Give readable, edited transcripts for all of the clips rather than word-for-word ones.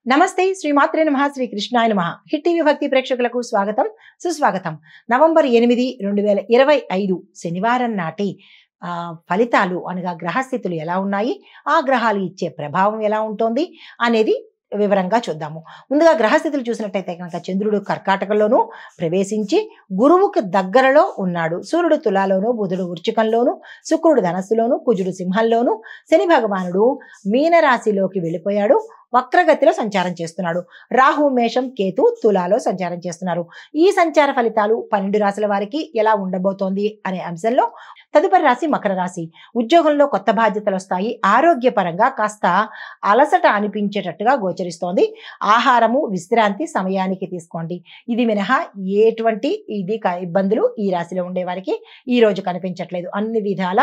నమస్తే శ్రీమాత్రే నమః శ్రీ కృష్ణాయ నమః హిట్ టీవీ భక్తి ప్రేక్షకులకు స్వాగతం సుస్వాగతం. నవంబర్ 8, 2025 శనివారం నాటి ఫలితాలు అనగా గ్రహస్థితులు ఎలా ఉన్నాయి, ఆ గ్రహాలు ఇచ్చే ప్రభావం ఎలా ఉంటుంది అనేది వివరంగా చూద్దాము. ముందుగా గ్రహస్థితులు చూసినట్టయితే కనుక చంద్రుడు కర్కాటకంలోను ప్రవేశించి గురువుకు దగ్గరలో ఉన్నాడు. సూర్యుడు తులాలోను, బుధుడు వృశ్చికంలోను, శుక్రుడు ధనస్సులోను, కుజుడు సింహంలోను, శని భగవానుడు మీనరాశిలోకి వెళ్ళిపోయాడు. వక్రగతిలో సంచారం చేస్తున్నాడు. రాహు, మేషం, కేతు తులాలో సంచారం చేస్తున్నారు. ఈ సంచార ఫలితాలు 12 రాశుల వారికి ఎలా ఉండబోతోంది అనే అంశంలో తదుపరి రాశి మకర రాశి. ఉద్యోగంలో కొత్త బాధ్యతలు వస్తాయి. ఆరోగ్యపరంగా కాస్త అలసట అనిపించేటట్టుగా గోచరిస్తోంది. ఆహారము, విశ్రాంతి సమయానికి తీసుకోండి. ఇది మినహా ఎటువంటి ఇబ్బందులు ఈ రాశిలో ఉండే వారికి ఈ రోజు కనిపించట్లేదు. అన్ని విధాల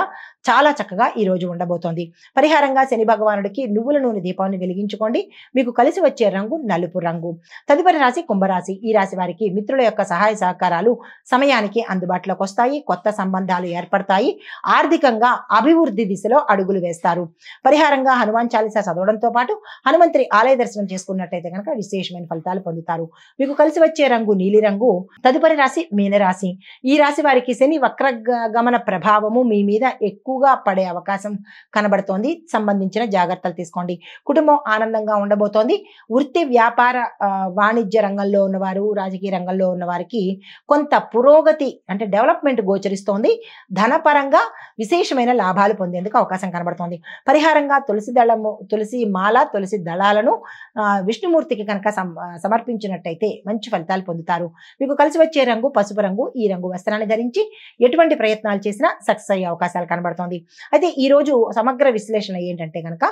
చాలా చక్కగా ఈ రోజు ఉండబోతోంది. పరిహారంగా శని భగవానుడికి నువ్వుల నూనె దీపాన్ని వెలిగించుకోండి. మీకు కలిసి వచ్చే రంగు నలుపు రంగు. తదుపరి రాశి కుంభరాశి. ఈ రాశి వారికి మిత్రుల యొక్క సహాయ సహకారాలు సమయానికి అందుబాటులోకి వస్తాయి. కొత్త సంబంధాలు ఏర్పడతాయి. ఆర్థికంగా అభివృద్ధి దిశలో అడుగులు వేస్తారు. పరిహారంగా హనుమాన్ చాలీసా చదవడంతో పాటు హనుమంతుడి ఆలయ దర్శనం చేసుకున్నట్టయితే కనుక విశేషమైన ఫలితాలు పొందుతారు. మీకు కలిసి వచ్చే రంగు నీలి రంగు. తదుపరి రాశి మీనరాశి. ఈ రాశి వారికి శని వక్ర గమన ప్రభావము మీ మీద ఎక్కువగా పడే అవకాశం కనబడుతోంది. సంబంధించిన జాగ్రత్తలు తీసుకోండి. కుటుంబం ఆనందంగా ఉండబోతోంది. వృత్తి వ్యాపార వాణిజ్య రంగంలో ఉన్నవారు, రాజకీయ రంగంలో ఉన్న వారికి కొంత పురోగతి అంటే డెవలప్మెంట్ గోచరిస్తోంది. ధనపరంగా విశేషమైన లాభాలు పొందేందుకు అవకాశం కనబడుతోంది. పరిహారంగా తులసి మాల, తులసి దళాలను విష్ణుమూర్తికి కనుక సమర్పించినట్టయితే మంచి ఫలితాలు పొందుతారు. మీకు కలిసి వచ్చే రంగు పసుపు రంగు. ఈ రంగు వస్త్రాన్ని ధరించి ఎటువంటి ప్రయత్నాలు చేసినా సక్సెస్ అయ్యే అవకాశాలు కనబడుతోంది. అయితే ఈ రోజు సమగ్ర విశ్లేషణ ఏంటంటే కనుక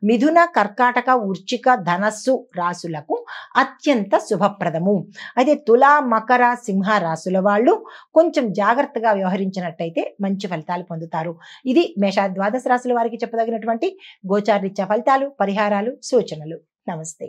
మిథున, కర్కాటక, వృశ్చిక, ధనస్సు రాశులకు అత్యంత శుభప్రదము. అయితే తుల, మకర, సింహ రాశుల వాళ్ళు కొంచెం జాగ్రత్తగా వ్యవహరించినట్టయితే మంచి ఫలితాలు పొందుతారు. ఇది మేష ద్వాదశ రాశుల వారికి చెప్పదగినటువంటి గోచారరీత్యా ఫలితాలు, పరిహారాలు, సూచనలు. నమస్తే.